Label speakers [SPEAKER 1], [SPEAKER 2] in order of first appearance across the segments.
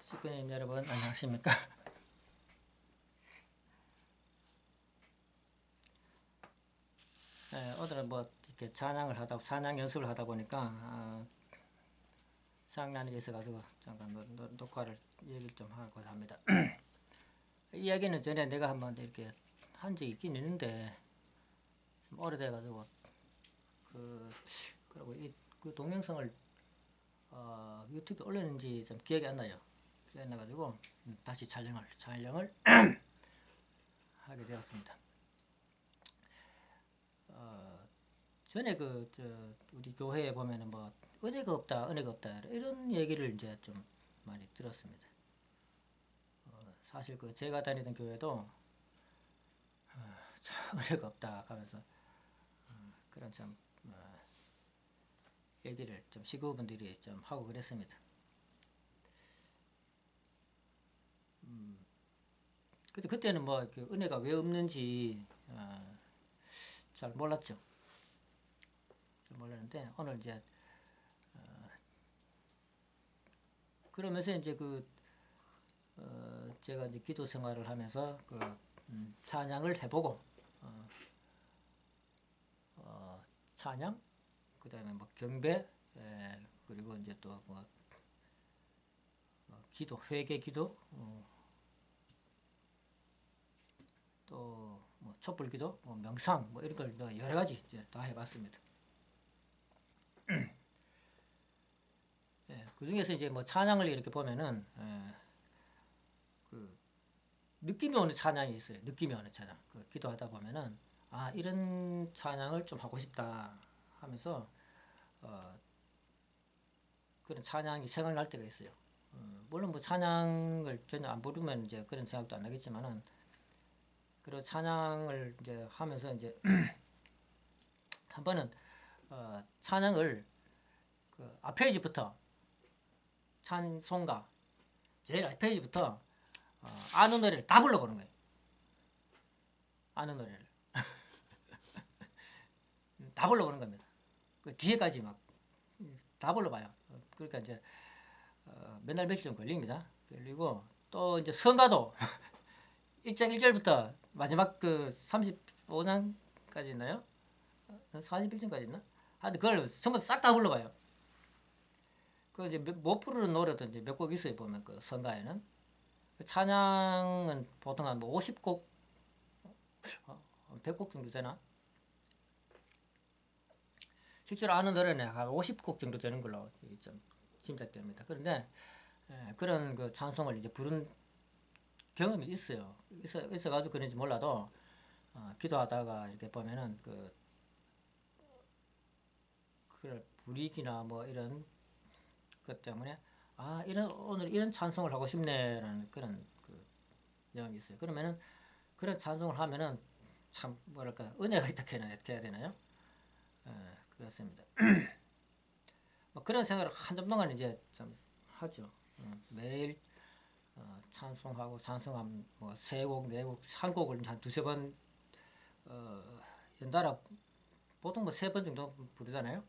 [SPEAKER 1] 식구님 여러분 안녕하십니까? 오늘은 뭐 이렇게 찬양 연습을 하다 보니까 생각나는 게 있어가지고 잠깐 녹화를 얘기를 좀 하고 합니다. 이야기는 전에 내가 한번 이렇게 한 적이 있긴 있는데 좀 오래돼가지고 그리고 그 동영상을 유튜브에 올렸는지 좀 기억이 안 나요. 기억이 안 나가지고 다시 촬영을 하게 되었습니다. 전에 우리 교회에 보면은 뭐 은혜가 없다 이런 얘기를 이제 좀 많이 들었습니다. 사실 제가 다니던 교회도 참 은혜가 없다 하면서 그런 참 얘기를 좀 시구분들이 좀 하고 그랬습니다. 근데 그때는 뭐 은혜가 왜 없는지 잘 몰랐죠. 잘 몰랐는데 오늘 이제 그러면서 이제 제가 이제 기도 생활을 하면서 찬양을 해보고 찬양, 그 다음에 뭐 경배, 그리고 이제 또 뭐 기도, 회개 기도, 또 뭐 촛불 기도, 뭐 명상, 뭐 이런 걸 여러 가지 이제 다 해봤습니다. 그 중에서 이제 뭐 찬양을 이렇게 보면은 느낌이 오는 찬양이 있어요. 느낌이 오는 찬양. 기도하다 보면은 이런 찬양을 좀 하고 싶다 하면서 그런 찬양이 생각날 때가 있어요. 물론 뭐 찬양을 전혀 안 부르면 이제 그런 생각도 안 나겠지만은 그런 찬양을 이제 하면서 이제 한 번은 찬양을 앞페이지부터 찬송가 제일 앞페이지부터 아는 노래를 다 불러보는 거예요. 아는 노래를 다 불러보는 겁니다. 그 뒤에까지 막 다 불러봐요. 그러니까 이제 몇 날 며칠 좀 걸립니다. 그리고 또 이제 성가도 1장 1절부터 마지막 35장까지 있나요? 41장까지 있나? 하여튼 그걸 전부 싹 다 불러봐요. 그 이제 못 부르는 노래도 이제 몇 곡 있어요. 보면 그 성가에는 찬양은 보통 한 뭐 50곡, 100곡 정도 되나? 실제로 아는 노래는 한 50곡 정도 되는 걸로 좀 짐작됩니다. 그런데 그런 그 찬송을 이제 부른 경험이 있어요. 있어가지고 그런지 몰라도 기도하다가 이렇게 보면은 그럴 분위기나 뭐 이런 것 때문에 오늘 이런 찬송을 하고 싶네라는 그런 내용이 있어요. 그러면은 그런 찬송을 하면은 참 뭐랄까 은혜가 있다 해야 되나요? 그렇습니다. 뭐 그런 생각을 한참 동안 이제 좀 하죠. 매일 찬송하고 찬송하면 뭐 세 곡, 네 곡, 한 곡을 한 두세 번 연달아 보통 뭐 세 번 정도 부르잖아요.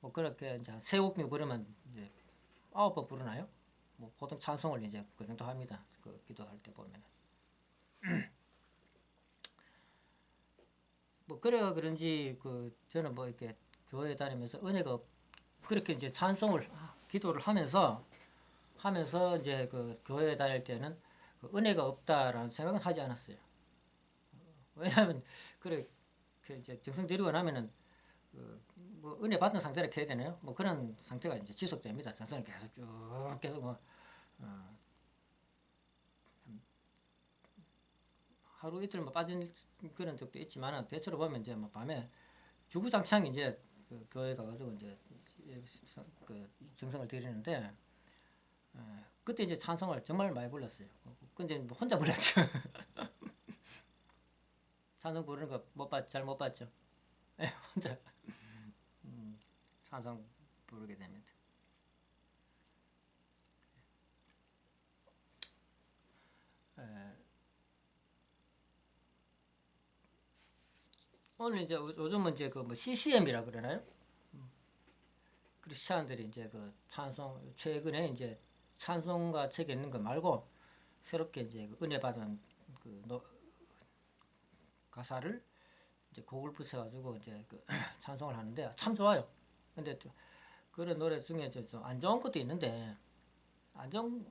[SPEAKER 1] 뭐 그렇게 이제 세 곡 부르면 이제 9번 부르나요? 뭐 보통 찬송을 이제 그 정도 합니다. 기도할 때 보면은. 뭐 그래가 그런지 저는 뭐 이렇게 교회 다니면서 은혜가 그렇게 이제 찬송을 기도를 하면서 이제 교회 다닐 때는 은혜가 없다라는 생각은 하지 않았어요. 왜냐하면 그래 이제 정성 들이고 나면은 뭐 은혜 받은 상태를 해야 되나요? 뭐 그런 상태가 이제 지속됩니다. 정성을 계속 뭐 하루 이틀 뭐 빠진 그런 적도 있지만은 대체로 보면 이제 뭐 밤에 주구장창 이제 교회 가가지고 이제 정성을 들이는데 그때 이제 찬송을 정말 많이 불렀어요. 근데 뭐 혼자 불렀죠. 찬송 부르는 거 잘 못 봤죠. 혼자 찬송 부르게 됩니다. 오늘 이제 요즘은 이제 뭐 CCM이라 그러나요? 크리스찬들이 이제 찬송 최근에 이제 찬송가 책에 있는 거 말고 새롭게 이제 그 은혜 받은 그 가사를 이제 곡을 붙여가지고 이제 그 찬송을 하는데 참 좋아요. 근데 또 그런 노래 중에 좀 안 좋은 것도 있는데 안 좋은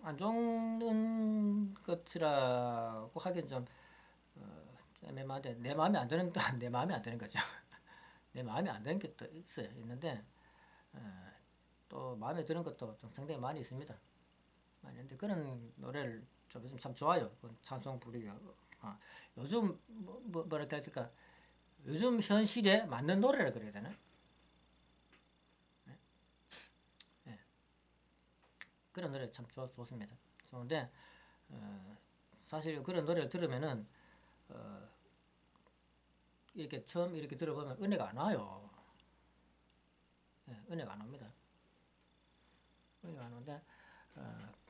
[SPEAKER 1] 것이라고 하긴 좀 애매한데 내 마음에 안 드는 내 마음에 안 드는 거죠. 내 마음에 안 드는 게 또 있어요. 있는데 또 마음에 드는 것도 좀 상당히 많이 있습니다. 많이 있는데 그런 노래를 좀 요즘 참 좋아요. 찬송 부르기가 요즘 뭐랄까 할까 요즘 현실에 맞는 노래라 그래야 되나? 네. 그런 노래 참 좋습니다. 좋은데 사실 그런 노래를 들으면은 이렇게 처음 이렇게 들어보면 은혜가 안 와요. 네, 은혜가 안 옵니다. 은혜가 안 오는데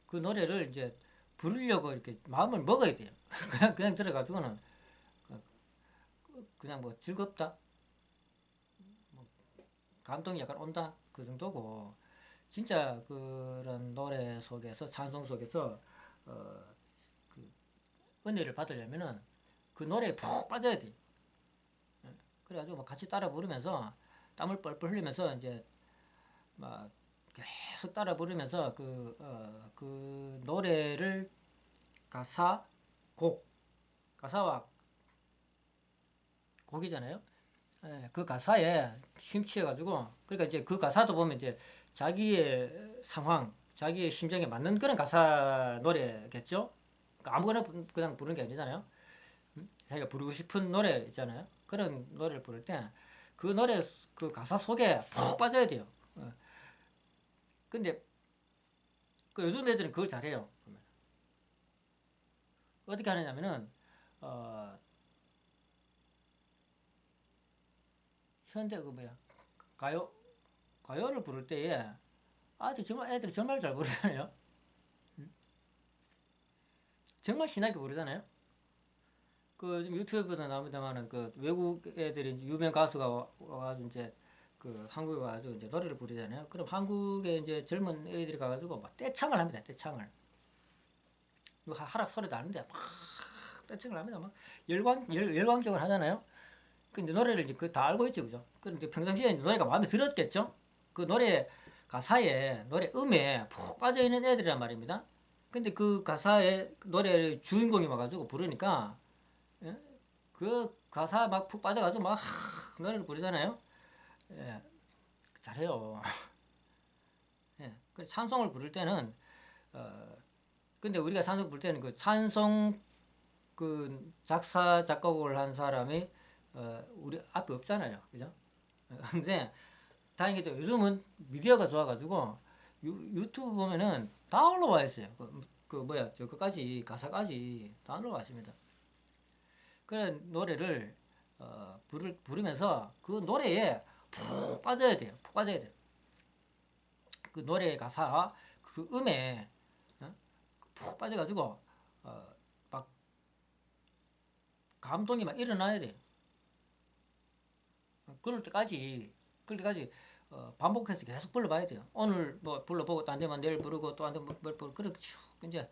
[SPEAKER 1] 그 노래를 이제 부르려고 이렇게 마음을 먹어야 돼요. 그냥 들어가지고는 그냥 뭐 즐겁다, 뭐 감동이 약간 온다 그 정도고 진짜 그런 노래 속에서 찬송 속에서 그 은혜를 받으려면은 그 노래에 푹 빠져야 돼. 그래가지고 뭐 같이 따라 부르면서 땀을 뻘뻘 흘리면서 이제 막 계속 따라 부르면서 그 노래를 가사와 곡이잖아요. 예, 그 가사에 심취해가지고 그러니까 이제 그 가사도 보면 이제 자기의 상황, 자기의 심정에 맞는 그런 가사 노래겠죠. 그러니까 아무거나 그냥 부르는 게 아니잖아요. 자기가 부르고 싶은 노래 있잖아요. 그런 노래를 부를 때 그 노래 그 가사 속에 푹 빠져야 돼요. 근데 그 요즘 애들은 그걸 잘해요. 어떻게 하느냐면은 어, 현대 그 뭐야 가요 가요를 부를 때에 애들이 정말 잘 부르잖아요. 정말 신나게 부르잖아요. 그 지금 유튜브에도 나옵니다만은 그 외국 애들이 이제 유명 가수가 와가지고 이제 그 한국에 와가지고 이제 노래를 부르잖아요. 그럼 한국에 이제 젊은 애들이 가가지고 막 떼창을 합니다. 떼창을. 하락 소리도 아닌데 막 떼창을 합니다. 막 열광적으로 하잖아요. 근데 노래를 이제 그 다 알고 있죠, 그죠? 그럼 이제 평상시에 노래가 마음에 들었겠죠? 그 노래 가사에 노래 음에 푹 빠져 있는 애들이란 말입니다. 근데 그 가사에 노래 주인공이 와가지고 부르니까 예? 그 가사 막 푹 빠져가지고 막 노래를 부르잖아요. 예, 잘해요. 예, 그 찬송을 부를 때는 근데 우리가 찬송 부를 때는 그 찬송 그 작사 작곡을 한 사람이 우리 앞에 없잖아요, 그죠? 근데 다행히도 요즘은 미디어가 좋아가지고 유튜브 보면은 다 올라와 있어요. 그 뭐야 저 그까지 가사까지 다 올라와 있습니다. 그런 노래를 부르면서 그 노래에 푹 빠져야 돼요. 푹 빠져야 돼요. 그 노래 가사 그 음에 푹 빠져가지고 막 감동이 막 일어나야 돼요. 그럴 때까지 반복해서 계속 불러봐야 돼요. 오늘 뭐 불러보고 또 안 되면 내일 부르고 또 안 되면 부르고 그렇게 쭉 이제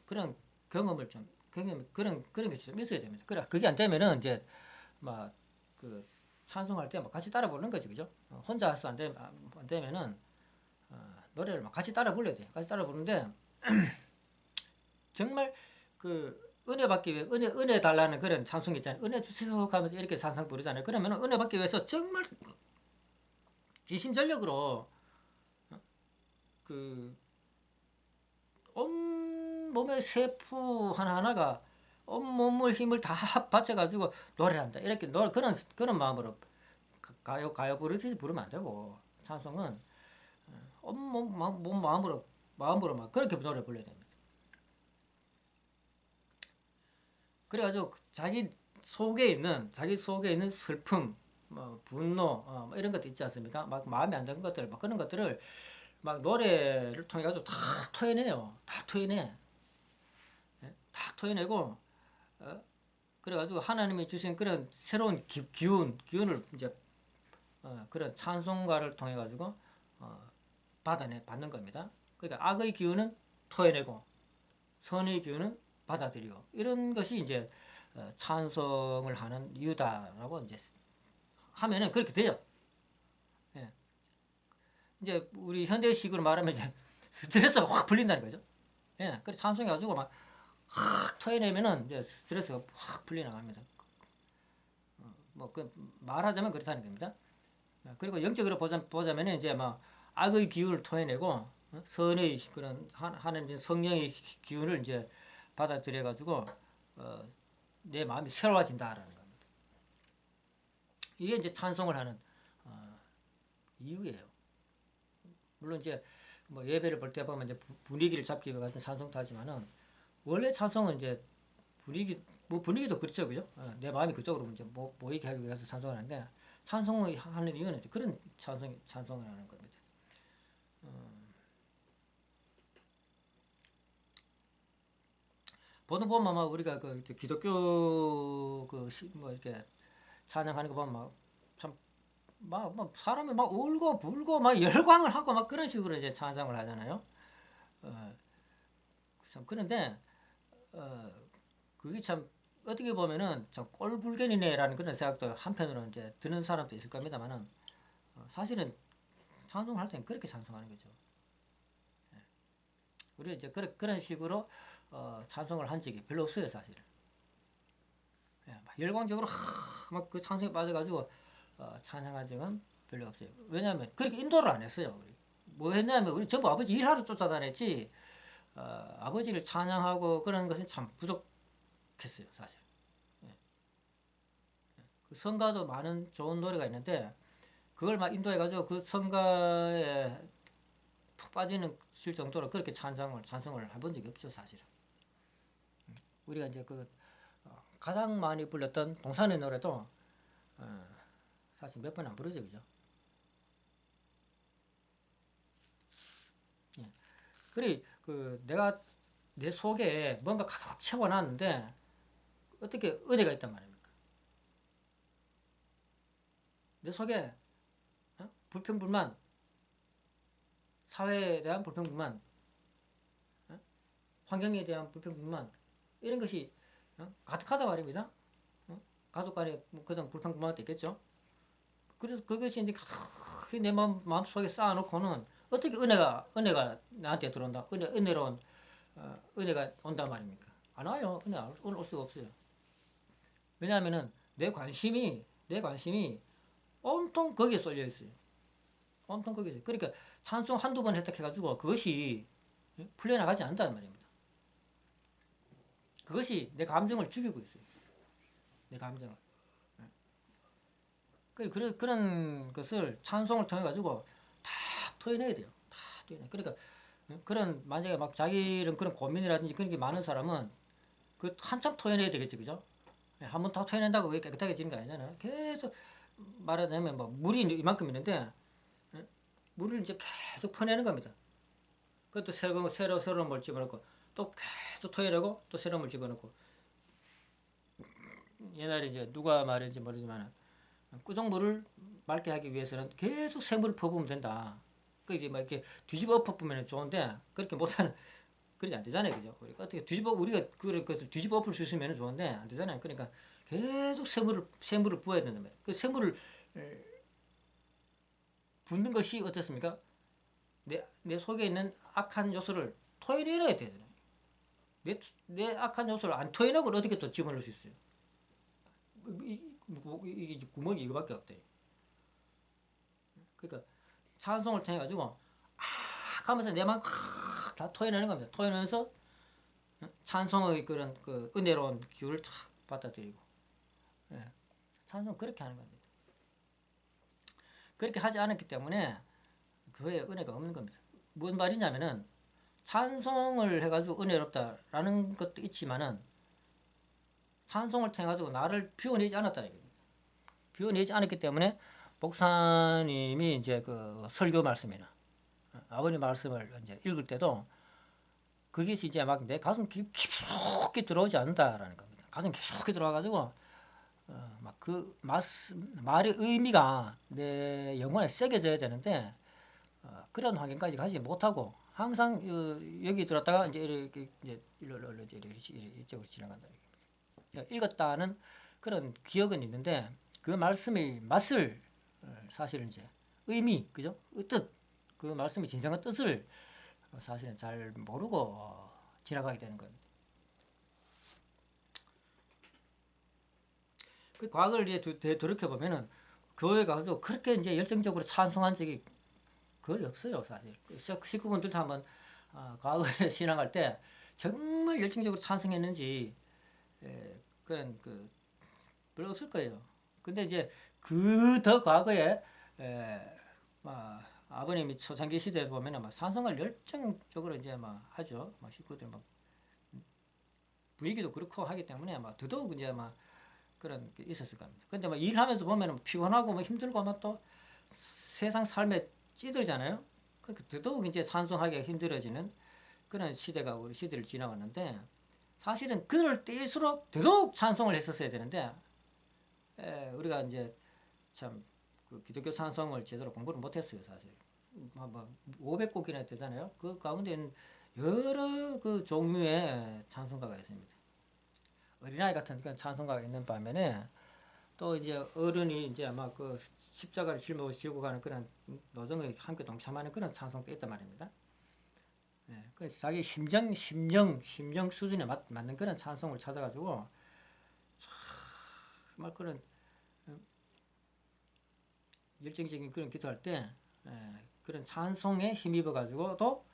[SPEAKER 1] 그런 경험을 좀 그런 게 좀 있어야 됩니다. 그래 그게 안 되면은 이제 막 그 찬송할 때 막 같이 따라 부르는 거지, 그죠? 혼자서 안 되면은 노래를 막 같이 따라 불러야 돼. 같이 따라 부르는데 정말 그 은혜 받기 위해 은혜 달라는 그런 찬송 있잖아요. 은혜 주세요 하면서 이렇게 찬송 부르잖아요. 그러면 은혜 받기 위해서 정말 지심전력으로 그 온몸의 세포 하나하나가 온몸을 힘을 다 바쳐가지고 노래한다. 이렇게 그런 마음으로 가요 부르듯이 부르면 안 되고 찬송은 온몸 마음으로 막 그렇게 노래 불러야 됩니다. 그래가지고 자기 속에 있는 슬픔, 뭐 분노, 뭐 이런 것도 있지 않습니까? 막 마음에 안 드는 것들, 막 그런 것들을 막 노래를 통해 가지고 다 토해내요. 다 토해내. 예? 다 토해내고 그래가지고 하나님이 주신 그런 새로운 기운을 이제 그런 찬송가를 통해 가지고 받는 겁니다. 그러니까 악의 기운은 토해내고 선의 기운은 받아들이고 이런 것이 이제 찬송을 하는 이유다라고 이제 하면은 그렇게 돼요. 예. 이제 우리 현대식으로 말하면 이제 스트레스가 확 풀린다는 거죠. 예. 그래서 찬송해가지고 막 확 토해내면은 이제 스트레스가 확 풀려나갑니다. 뭐 그 말하자면 그렇다는 겁니다. 그리고 영적으로 보자면은 이제 막 악의 기운을 토해내고 선의 그런 하나님 성령의 기운을 이제 받아들여 가지고 내 마음이 새로워진다라는 겁니다. 이게 이제 찬송을 하는 이유예요. 물론 이제 뭐 예배를 볼 때 보면 이제 분위기를 잡기 위해 가지고 찬송도 하지만은 원래 찬송은 이제 분위기도 그렇죠, 그죠? 내 마음이 그쪽으로 이제 모이게 하기 위해서 찬송을 하는데 찬송을 하는 이유는 이제 그런 찬송을 하는 겁니다. 보면 막 우리가 그 기독교 뭐 이렇게 찬양하는 거 보면 막 사람이 막 울고 불고 막 열광을 하고 막 그런 식으로 이제 찬양을 하잖아요. 그런데 그게 참 어떻게 보면은 참 꼴불견이네라는 그런 생각도 한편으로 이제 드는 사람도 있을 겁니다만은 사실은 찬송할 때는 그렇게 찬송하는 거죠. 우리 이제 그런 식으로 찬송을 한 적이 별로 없어요, 사실은. 열광적으로 막 그 찬송에 빠져가지고 찬양한 적은 별로 없어요. 왜냐하면 그렇게 인도를 안 했어요. 우리. 뭐 했냐면 우리 전부 아버지 일하러 쫓아다녔지 아버지를 찬양하고 그런 것은 참 부족했어요, 사실. 그 성가도 많은 좋은 노래가 있는데 그걸 막 인도해가지고 그 성가에 푹 빠지는 실 정도로 그렇게 찬송을 해본 적이 없죠, 사실은. 우리가 이제 가장 많이 불렀던 동산의 노래도 사실 몇 번 안 부르죠, 그죠? 예. 그래 내가 내 속에 뭔가 가득 채워놨는데 어떻게 은혜가 있단 말입니까? 내 속에 불평불만, 사회에 대한 불평불만, 환경에 대한 불평불만 이런 것이 가득하다 말입니다. 가족 간에 그런 불평불만도 있겠죠. 그래서 그것이 이제 가득히 내 마음속에 쌓아놓고는 어떻게 은혜가 나한테 들어온다, 은혜로운 은혜가 온단 말입니까? 안 와요. 은혜 올 수가 없어요. 왜냐하면은 내 관심이 온통 거기에 쏠려 있어요. 온통 거기에 있어요. 그러니까 찬송 한두 번 혜택해가지고 그것이 풀려나가지 않는다는 말입니다. 그것이 내 감정을 죽이고 있어요. 내 감정을. 그런 것을 찬송을 통해 가지고 다 토해내야 돼요. 다 토해내. 그러니까 그런 만약에 막 자기는 그런 고민이라든지 그런 게 많은 사람은 그 한참 토해내야 되겠지, 그죠? 한번 다 토해낸다고 왜 깨끗하게 지는 거 아니잖아요. 계속 말하자면 뭐 물이 이만큼 있는데 물을 이제 계속 퍼내는 겁니다. 그것도 새로운 물 집어넣고 또 계속 토해내고 또 새로운 물 집어넣고 옛날에 이제 누가 말했는지 모르지만 꾸정물을 맑게 하기 위해서는 계속 새물을 퍼부으면 된다. 그 이제 막 이렇게 뒤집어 엎으면 좋은데 그렇게 못하는 그렇게 안 되잖아요, 그죠? 어떻게 우리가 그것을 뒤집어 엎을 수 있으면 좋은데 안 되잖아요. 그러니까 계속 새물을 부어야 된단 말이에요. 그 새물을 붓는 것이 어떻습니까? 내 속에 있는 악한 요소를 토해내야 되잖아요. 내 악한 요소를 안 토해내고 어떻게 또 집어넣을 수 있어요? 이게 구멍이 이거밖에 없대. 그러니까 찬송을 통해 가지고 하면서 내 마음 다 토해내는 겁니다. 토해내면서 찬송의 그런 은혜로운 기운을 탁 받아들이고, 찬송 그렇게 하는 겁니다. 그렇게 하지 않았기 때문에 교회에 은혜가 없는 겁니다. 뭔 말이냐면은 찬송을 해가지고 은혜롭다라는 것도 있지만은 찬송을 통해 가지고 나를 비워내지 않았다 이겁니다. 비워내지 않았기 때문에 목사님이 이제 그 설교 말씀이나 아버님 말씀을 이제 읽을 때도 그것이 이제 막 내 가슴 깊숙이 들어오지 않는다라는 겁니다. 가슴 깊숙이 들어와가지고 막 그 말의 의미가 내 영혼에 새겨져야 되는데 그런 환경까지 가지 못하고 항상 여기 들었다가 이제 이렇게 이제 일로 이제 이쪽으로 지나간다. 읽었다는 그런 기억은 있는데 그 말씀의 맛을 사실은 이제 의미 그죠? 뜻 그 말씀의 진정한 뜻을 사실은 잘 모르고 지나가게 되는 겁니다. 그 과거를 이제 돌이켜 보면은 교회 가서 그렇게 이제 열정적으로 찬송한 적이 거의 없어요, 사실. 식구분들도 한번 과거에 신앙할 때 정말 열정적으로 찬송했는지 그런 별로 없을 거예요. 근데 이제 그 더 과거에 아버님이 초창기 시대에 보면은 막 찬송을 열정적으로 이제 막 하죠. 막 식구들 막 분위기도 그렇고 하기 때문에 막 더더욱 이제 막 그런 게 있었을 겁니다. 근데 막 일하면서 보면은 피곤하고 뭐 힘들고 막 또 세상 삶에 찌들잖아요. 그러니까 더더욱 이제 찬송하기가 힘들어지는 그런 시대가 우리 시대를 지나왔는데 사실은 그럴 때일수록 더더욱 찬송을 했었어야 되는데 우리가 이제 참 그 기독교 찬송을 제대로 공부를 못했어요, 사실. 500곡이나 되잖아요. 그 가운데는 여러 그 종류의 찬송가가 있습니다. 어린아이 같은 그런 찬송가가 있는 반면에 또 이제 어른이 이제 아마 그 십자가를 짊어지고 가는 그런 노정에 함께 동참하는 그런 찬송도 있단 말입니다. 그래서 자기 심령 수준에 맞는 그런 찬송을 찾아가지고 정말 그런 열정적인 그런 기도할 때 그런 찬송에 힘입어 가지고도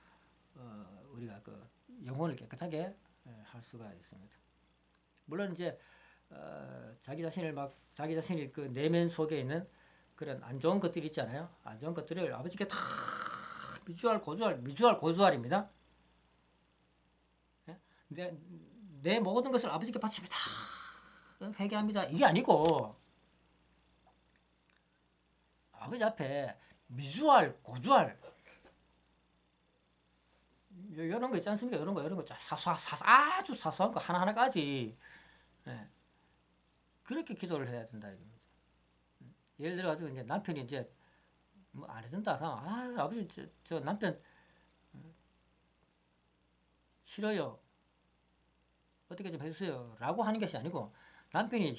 [SPEAKER 1] 우리가 그 영혼을 깨끗하게 할 수가 있습니다. 물론 이제 자기 자신이 그 내면 속에 있는 그런 안 좋은 것들이 있잖아요. 안 좋은 것들을 아버지께 다 미주알 고주알입니다. 내 모든 것을 아버지께 바칩니다. 회개합니다. 이게 아니고 아버지 앞에 미주알 고주알 이런 거 있지 않습니까? 이런 거 아주 사소한 거 하나하나까지 그렇게 기도를 해야 된다 이겁니다. 예를 들어 가지고 이제 남편이 이제 뭐 안 해준다. 아버지 저 남편 싫어요. 어떻게 좀 해주세요. 라고 하는 것이 아니고 남편이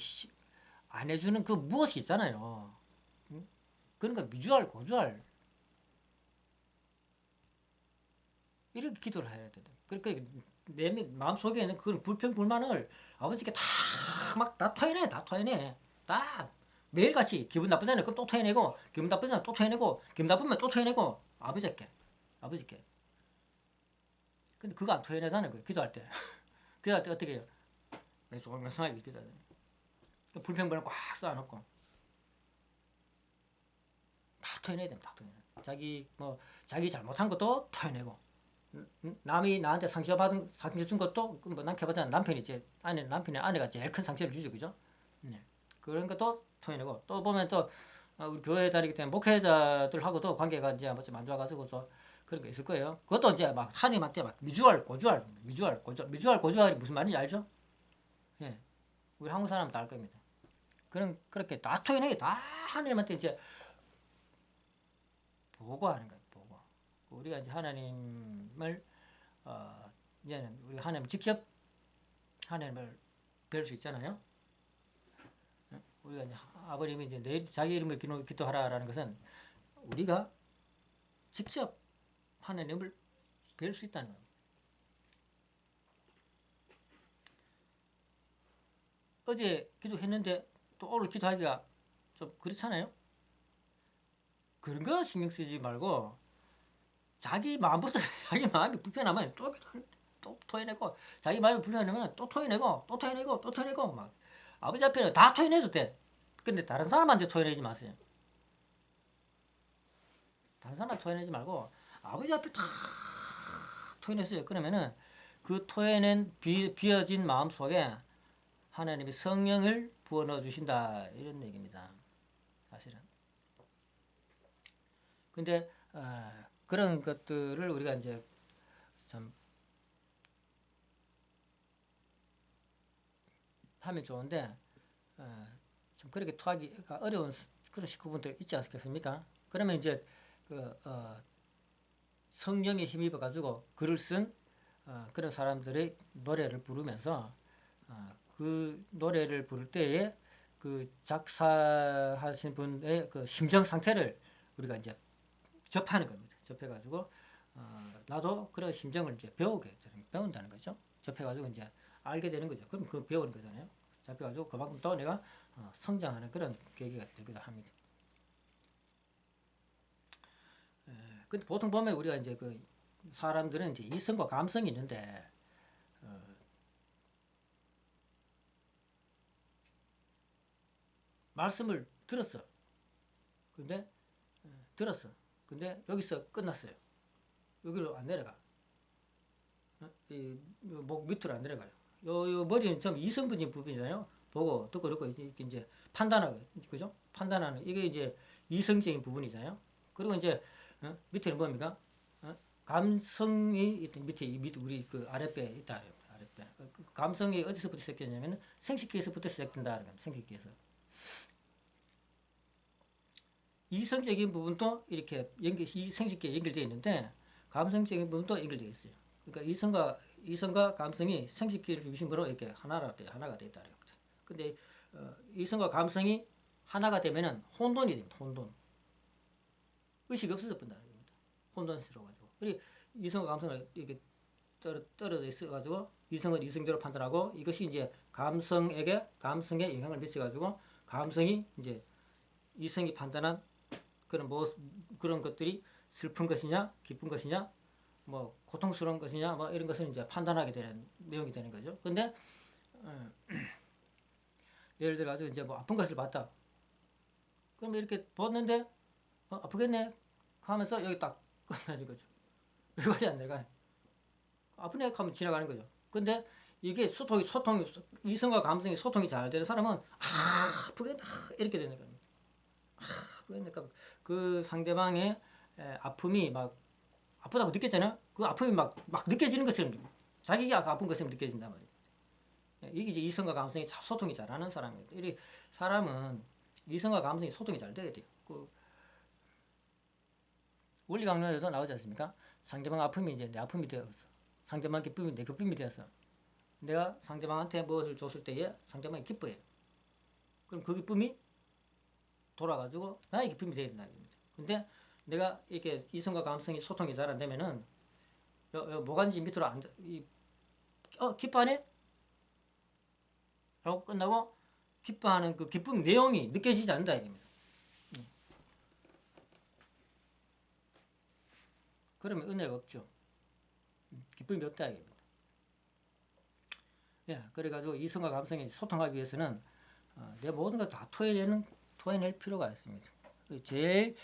[SPEAKER 1] 안 해주는 그 무엇이 있잖아요. 그런 거 미주알 고주알 이렇게 기도를 해야 된다. 그러니까 내 마음속에 있는 그런 불평불만을 아버지께 다 토해내. 다 매일같이 기분 나쁘잖아요. 그럼 또 토해내고 기분 나쁘잖아요. 또 토해내고 기분 나쁘면 또 토해내고 아버지께. 근데 그거 안 토해내잖아요. 기도할 때. 기도할 때 어떻게 해요? 매송하게 기도해야 돼요. 불평불만 꽉 쌓아놓고 다 토해내야 됩니다. 자기 잘못한 것도 토해내고 남이 나한테 상처 준 것도 뭐 남편보다는 남편이 남편의 아내가 제일 큰 상처를 주죠, 그죠? 네. 그런 것도 토해내고 또 보면 또 우리 교회 다니기 때문에 목회자들하고도 관계가 이제 좀 안 좋아가지고 또 그런 게 있을 거예요. 그것도 이제 막 하나님한테 막 미주알 고주알이 무슨 말인지 알죠? 예, 우리 한국 사람은 다 알 겁니다. 그렇게 다 토해내게 다 하나님한테 이제 보고하는 거예요. 보고. 우리가 이제 하나님을 이제는 우리 하나님 직접 하나님을 뵐 수 있잖아요. 우리가 이제 아버님이 이제 내 자기 이름을 기도하라라는 것은 우리가 직접 하나님을 뵐 수 있다는 겁니다. 어제 기도했는데 또 오늘 기도하기가 좀 그렇잖아요. 그런 거 신경 쓰지 말고 자기 마음부터 자기 마음이 불편하면 또 토해내고 자기 마음이 불편하면 또 토해내고 막 아버지 앞에는 다 토해내도 돼. 근데 다른 사람한테 토해내지 마세요. 다른 사람한테 토해내지 말고 아버지 앞에 다 토해냈어요. 그러면은 그 토해낸 비어진 마음 속에 하나님이 성령을 부어 넣어 주신다 이런 얘기입니다. 사실은. 근데 그런 것들을 우리가 이제 참 하면 좋은데 좀 그렇게 토하기가 어려운 그런 식구분들 있지 않겠습니까? 그러면 이제 성령에 힘입어 가지고 글을 쓴 그런 사람들의 노래를 부르면서 그 노래를 부를 때에 그 작사하신 분의 그 심정 상태를 우리가 이제 접하는 겁니다. 접해가지고 나도 그런 심정을 이제 배운다는 거죠. 접해가지고 이제 알게 되는 거죠. 그럼 그 배우는 거잖아요. 접해가지고 그만큼 또 내가 성장하는 그런 계기가 되기도 합니다. 근데 보통 보면 우리가 이제 그 사람들은 이제 이성과 감성이 있는데 말씀을 들었어. 근데 들었어. 근데 여기서 끝났어요. 여기로 안 내려가. 목 밑으로 안 내려가요. 요 머리는 좀 이성적인 부분이잖아요. 보고 듣고 이제 판단하고, 그죠? 판단하는 이게 이제 이성적인 부분이잖아요. 그리고 이제 밑에는 뭡니까? 감성이 밑에 우리 그 아랫배에 있다. 아랫배. 그 감성이 어디서부터 시작되냐면 생식기에서부터 시작된다. 생식기에서. 이성적인 부분도 이렇게 이 생식기에 연결되어 있는데 감성적인 부분도 연결되어 있어요. 그러니까 이성과 감성이 생식기를 중심으로 이렇게 하나가 돼 있다는 겁니다. 근데 이성과 감성이 하나가 되면은 혼돈이 됩니다. 혼돈. 의식이 없어져 본다는 겁니다. 혼돈스러워 가지고. 그리고 이성과 감성을 이렇게 떨어져 있어 가지고 이성은 이성대로 판단하고 이것이 이제 감성에 영향을 미쳐 가지고 감성이 이제 이성이 판단한 그런 것들이 슬픈 것이냐, 기쁜 것이냐, 뭐 고통스러운 것이냐, 뭐 이런 것을 이제 판단하게 되는 내용이 되는 거죠. 근데 예를 들어 가지고 이제 뭐 아픈 것을 봤다. 그럼 이렇게 봤는데 아프겠네 하면서 여기 딱 끝나는 거죠. 여기까지 안 내려가요. 아프네 하면 지나가는 거죠. 근데 이게 소통이 이성과 감성이 소통이 잘 되는 사람은 아프겠다 이렇게 되는 겁니다. 그러니까 그 상대방의 아픔이 막 아프다고 느꼈잖아요. 그 아픔이 막 느껴지는 것처럼 자기가 아픈 것처럼 느껴진단 말이에요. 이게 이제 이성과 감성이 소통이 잘하는 사람이에요. 이 사람은 이성과 감성이 소통이 잘 돼야 돼요. 그 원리 강론에도 나오지 않습니까? 상대방 아픔이 이제 내 아픔이 되어서 상대방 기쁨이 내 기쁨이 되어서 내가 상대방한테 무엇을 줬을 때에 상대방이 기뻐해요. 그럼 그 기쁨이 돌아가지고 나의 기쁨이 되야 된다. 근데 내가 이렇게 이성과 감성이 소통이 잘 안 되면은 모간지 밑으로 앉아 기뻐하네? 라고 끝나고 기뻐하는 그 기쁨 내용이 느껴지지 않는다 이겁니다. 그러면 은혜가 없죠. 기쁨이 없다 이겁니다. 예, 그래가지고 이성과 감성이 소통하기 위해서는 내 모든 걸 다 토해낼 필요가 있습니다. 제일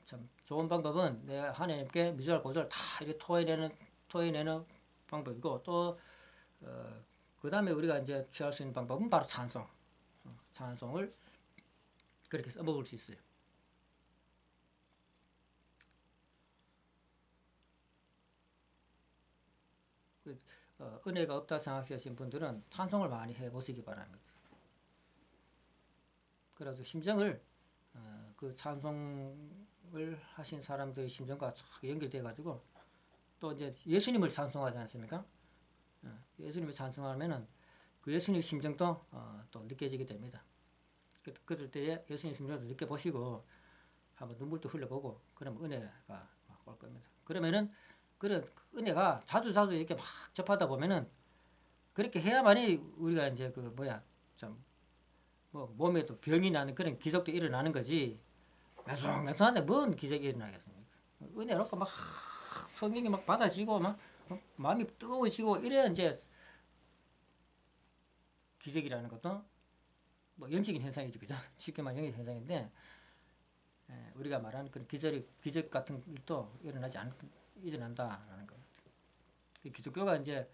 [SPEAKER 1] 참 좋은 방법은 내가 하나님께 미주알 고주알 다 이렇게 토해내는 방법이고 또 그 다음에 우리가 이제 취할 수 있는 방법은 바로 찬송을 그렇게 써먹을 수 있어요. 은혜가 없다 생각하시는 분들은 찬송을 많이 해보시기 바랍니다. 그래서 심정을 그 찬송을 하신 사람들의 심정과 연결돼 가지고 또 이제 예수님을 찬송하지 않습니까? 예수님을 찬송하면은 그 예수님의 심정도 또 느껴지게 됩니다. 그럴 때에 예수님 심정도 느껴보시고 한번 눈물도 흘려보고 그러면 은혜가 올 겁니다. 그러면은 그런 은혜가 자주 이렇게 막 접하다 보면은 그렇게 해야만이 우리가 이제 그 뭐 몸에도 병이 나는 그런 기적도 일어나는 거지. 매송매송한데 뭔 기적이 일어나겠습니까? 은혜롭고 막 성경이 막 받아지고 막 마음이 뜨거워지고 이래야 이제 기적이라는 것도 뭐 영적인 현상이죠, 그죠? 쉽게 말하면 영적인 현상인데 우리가 말하는 그런 기적 같은 일도 일어난다라는 겁니다. 기독교가 이제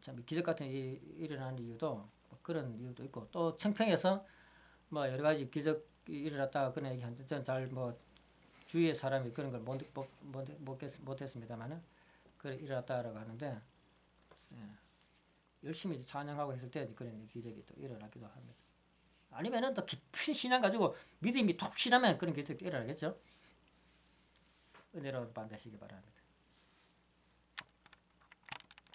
[SPEAKER 1] 참 기적 같은 일이 일어나는 이유도 뭐 그런 이유도 있고 또 청평에서 뭐 여러 가지 기적이 일어났다 그런 얘기 하는데 저는 잘 뭐 주위의 사람이 그런 걸 못했습니다만은 그래 일어났다라고 하는데 열심히 찬양하고 했을 때 그런 기적이 또 일어나기도 합니다. 아니면은 또 깊은 신앙 가지고 믿음이 톡 실하면 그런 기적도 일어나겠죠. 은혜로 받으시기 바랍니다.